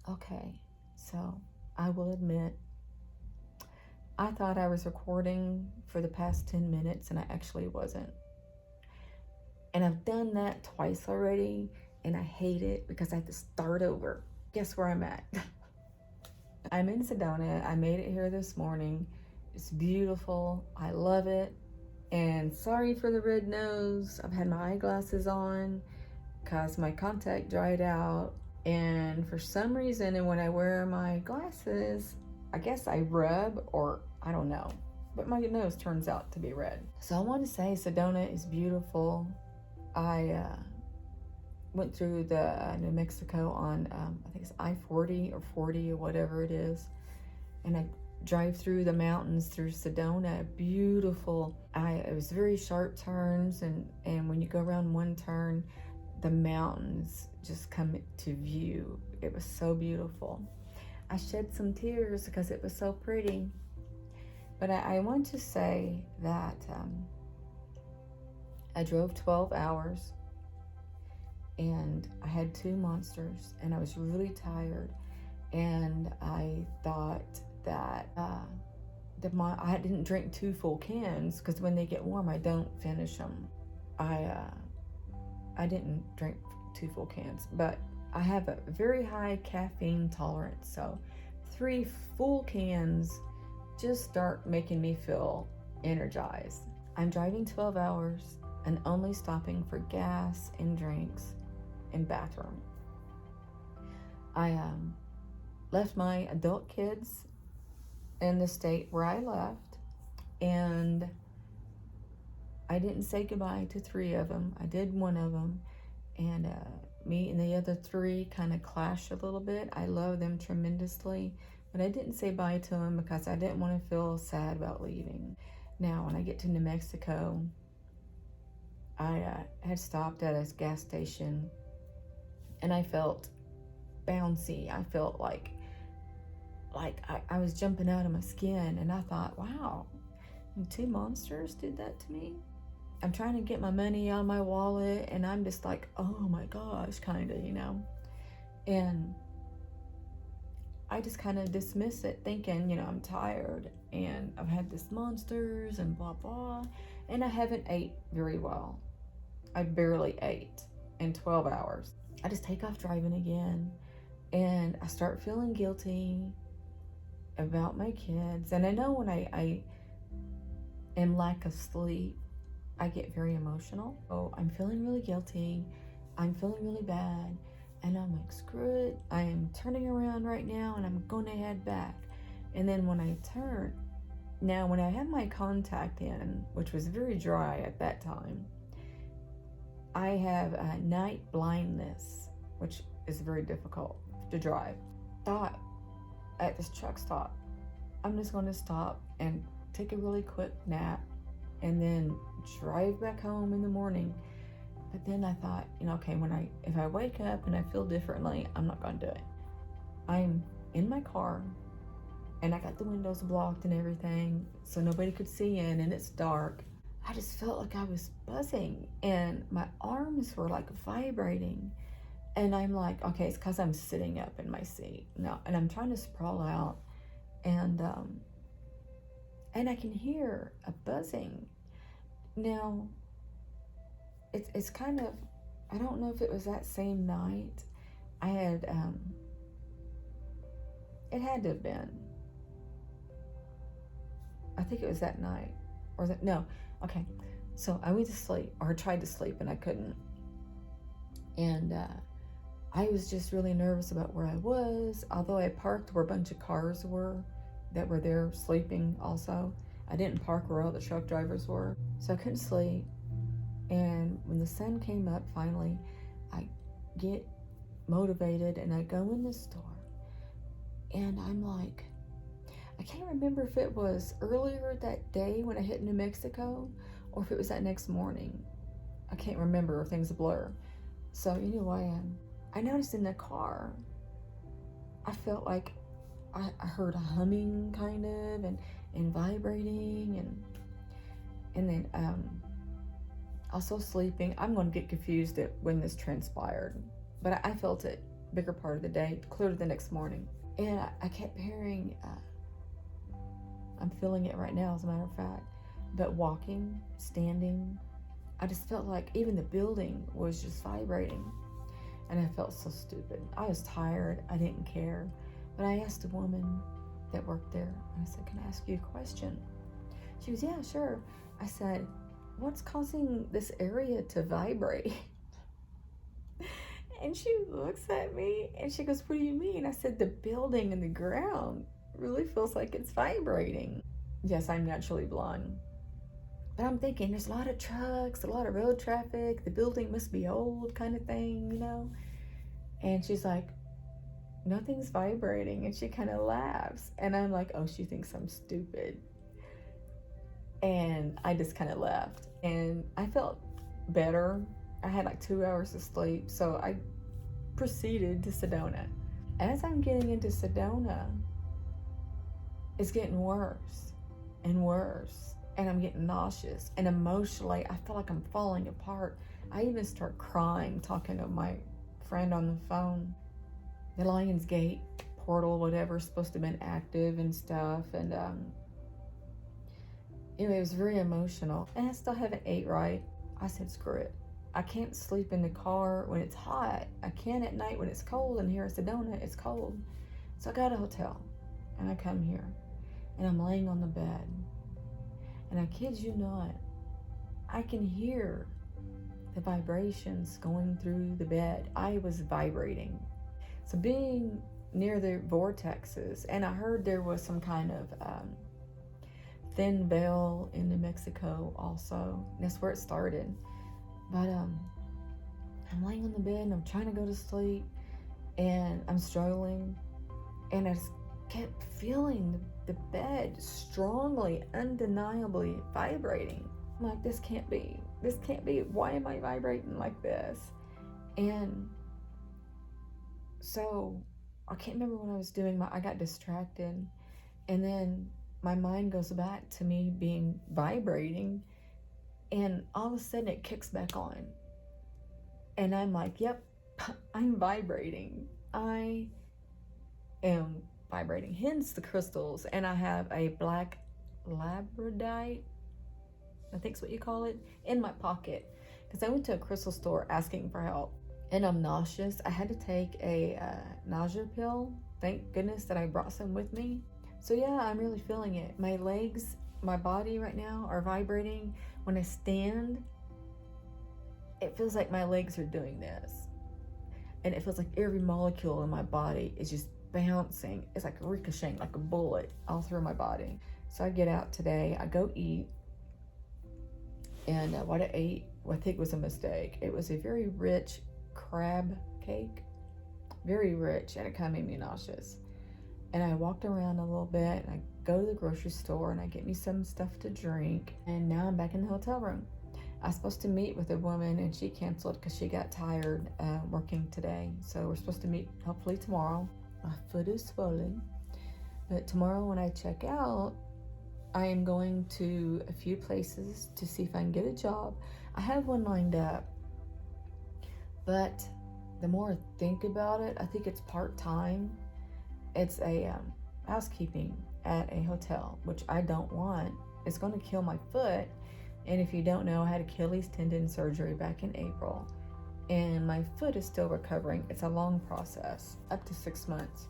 Okay, so I will admit, I thought I was recording for the past 10 minutes and I actually wasn't. And I've done that twice already and I hate it because I have to start over. Guess where I'm at? I'm in Sedona. I made it here this morning. It's beautiful. I love it. And sorry for the red nose. I've had my eyeglasses on because my contact dried out. And for some reason, and when I wear my glasses, I guess I rub or I don't know. But my nose turns out to be red. So I want to say Sedona is beautiful. I went through the New Mexico on, I think it's I-40 or 40 or whatever it is. And I drive through the mountains through Sedona. Beautiful. It was very sharp turns, and when you go around one turn, the mountains just come to view. It was so beautiful. I shed some tears because it was so pretty. But I want to say that I drove 12 hours and I had 2 monsters and I was really tired, and I thought that I didn't drink 2 full cans because when they get warm I don't finish them. I didn't drink 2 full cans, but I have a very high caffeine tolerance, so 3 full cans just start making me feel energized. I'm driving 12 hours and only stopping for gas and drinks and bathroom. I left my adult kids in the state where I left, and I didn't say goodbye to 3 of them. I did 1 of them, and me and the other 3 kind of clashed a little bit. I love them tremendously, but I didn't say bye to them because I didn't want to feel sad about leaving. Now, when I get to New Mexico, I had stopped at a gas station, and I felt bouncy. I felt like I was jumping out of my skin, and I thought, wow, 2 monsters did that to me. I'm trying to get my money out of my wallet, and I'm just like, oh my gosh, kind of, and I just kind of dismiss it, thinking, I'm tired and I've had this monsters and blah blah, and I haven't ate very well. I barely ate in 12 hours. I just take off driving again, and I start feeling guilty about my kids. And I know when I am lack of sleep, I get very emotional. Oh, I'm feeling really guilty. I'm feeling really bad. And I'm like, screw it. I am turning around right now and I'm going to head back. And then when I turn, now when I had my contact in, which was very dry at that time, I have night blindness, which is very difficult to drive. Thought at this truck stop, I'm just going to stop and take a really quick nap and then drive back home in the morning. But then I thought, okay, if I wake up and I feel differently, I'm not going to do it. I'm in my car and I got the windows blocked and everything so nobody could see in, and it's dark. I just felt like I was buzzing and my arms were like vibrating. And I'm like, okay, it's because I'm sitting up in my seat now, and I'm trying to sprawl out, and I can hear a buzzing. Now, it's kind of, I don't know if it was that same night. I had, it had to have been. I think it was that night, no, okay. So I went to sleep, or tried to sleep, and I couldn't. And I was just really nervous about where I was, although I parked where a bunch of cars were that were there sleeping also. I didn't park where all the truck drivers were, so I couldn't sleep. And when the sun came up finally, I get motivated and I go in the store, and I'm like, I can't remember if it was earlier that day when I hit New Mexico or if it was that next morning. I can't remember, things blur. So anyway, I noticed in the car, I felt like I heard a humming kind of and vibrating, and then also sleeping. I'm going to get confused at when this transpired, but I felt it bigger part of the day, clear to the next morning. And I kept hearing, I'm feeling it right now, as a matter of fact, but walking, standing, I just felt like even the building was just vibrating. And I felt so stupid. I was tired. I didn't care. But I asked a woman that worked there, and I said, can I ask you a question? She was, yeah, sure. I said, what's causing this area to vibrate? And she looks at me and she goes, what do you mean? I said, the building and the ground really feels like it's vibrating. Yes, I'm naturally blind. But I'm thinking there's a lot of trucks, a lot of road traffic, the building must be old kind of thing, you know? And she's like, nothing's vibrating. And she kind of laughs. And I'm like, oh, she thinks I'm stupid. And I just kind of left. And I felt better. I had like 2 hours of sleep. So I proceeded to Sedona. As I'm getting into Sedona, it's getting worse and worse. And I'm getting nauseous. And emotionally, I feel like I'm falling apart. I even start crying, talking to my friend on the phone. The Lions Gate portal, whatever, is supposed to have been active and stuff. And anyway, it was very emotional. And I still haven't ate right. I said, screw it. I can't sleep in the car when it's hot. I can at night when it's cold. And here in Sedona, it's cold. So I got a hotel. And I come here. And I'm laying on the bed. And I kid you not, I can hear the vibrations going through the bed. I was vibrating. So being near the vortexes, and I heard there was some kind of thin veil in New Mexico also. And that's where it started. But I'm laying on the bed and I'm trying to go to sleep and I'm struggling. And I just kept feeling the bed strongly, undeniably vibrating. I'm like, this can't be. This can't be. Why am I vibrating like this? And so I can't remember what I was doing. I got distracted. And then my mind goes back to me being vibrating. And all of a sudden it kicks back on. And I'm like, yep, I'm vibrating. I am vibrating, hence the crystals. And I have a black labradorite, I think's what you call it, in my pocket, because I went to a crystal store asking for help, and I'm nauseous. I had to take a nausea pill. Thank goodness that I brought some with me. So yeah, I'm really feeling it. My legs, my body right now are vibrating. When I stand, it feels like my legs are doing this, and it feels like every molecule in my body is just bouncing. It's like ricocheting, like a bullet all through my body. So I get out today, I go eat, and what I ate, I think was a mistake. It was a very rich crab cake, very rich, and it kind of made me nauseous. And I walked around a little bit, and I go to the grocery store, and I get me some stuff to drink, and now I'm back in the hotel room. I was supposed to meet with a woman, and she canceled because she got tired working today. So we're supposed to meet hopefully tomorrow. My foot is swollen, but tomorrow when I check out, I am going to a few places to see if I can get a job. I have one lined up, but the more I think about it, I think it's part-time. It's a housekeeping at a hotel, which I don't want. It's going to kill my foot. And if you don't know, I had Achilles tendon surgery back in April. And my foot is still recovering. It's a long process, up to 6 months.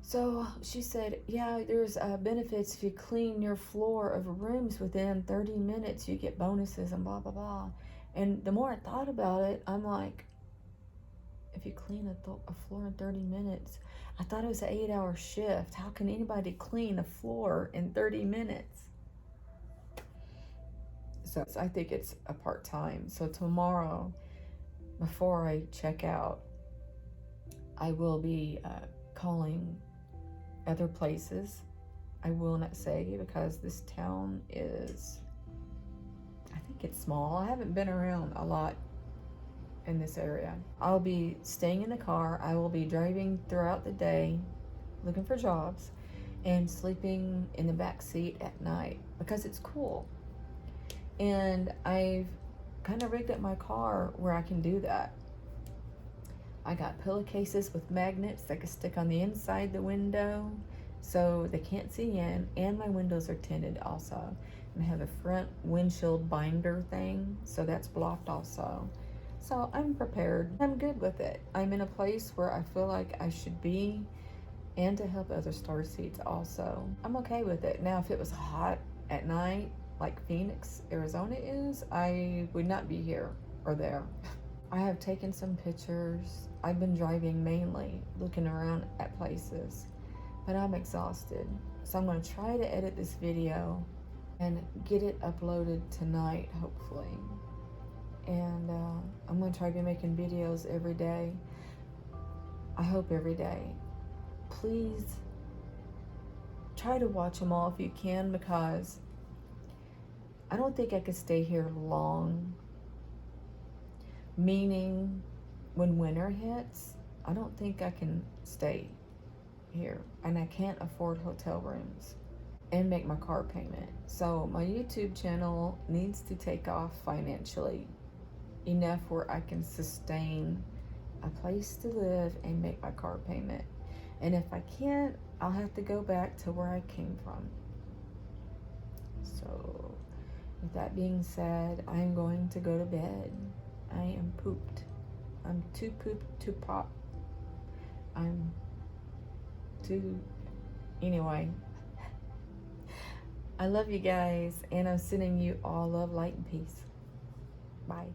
So she said, yeah, there's benefits if you clean your floor of rooms within 30 minutes, you get bonuses and blah, blah, blah. And the more I thought about it, I'm like, if you clean a floor in 30 minutes, I thought it was an 8-hour shift. How can anybody clean a floor in 30 minutes? So I think it's a part-time. So tomorrow, before I check out, I will be calling other places. I will not say because this town is, I think it's small. I haven't been around a lot in this area. I'll be staying in the car. I will be driving throughout the day, looking for jobs, and sleeping in the back seat at night because it's cool. And I've kind of rigged up my car where I can do that. I got pillowcases with magnets that can stick on the inside the window so they can't see in, and my windows are tinted also. And I have a front windshield binder thing, so that's blocked also. So I'm prepared. I'm good with it. I'm in a place where I feel like I should be, and to help other starseeds also. I'm okay with it. Now, if it was hot at night, like Phoenix, Arizona is, I would not be here or there. I have taken some pictures. I've been driving mainly, looking around at places, but I'm exhausted. So I'm gonna try to edit this video and get it uploaded tonight, hopefully. And I'm gonna try to be making videos every day. I hope every day. Please try to watch them all if you can, because I don't think I could stay here long. Meaning, when winter hits, I don't think I can stay here, and I can't afford hotel rooms and make my car payment. So my YouTube channel needs to take off financially enough where I can sustain a place to live and make my car payment. And if I can't, I'll have to go back to where I came from. So with that being said, I'm going to go to bed. I am pooped. I'm too pooped to pop. I'm too... Anyway. I love you guys, and I'm sending you all love, light, and peace. Bye.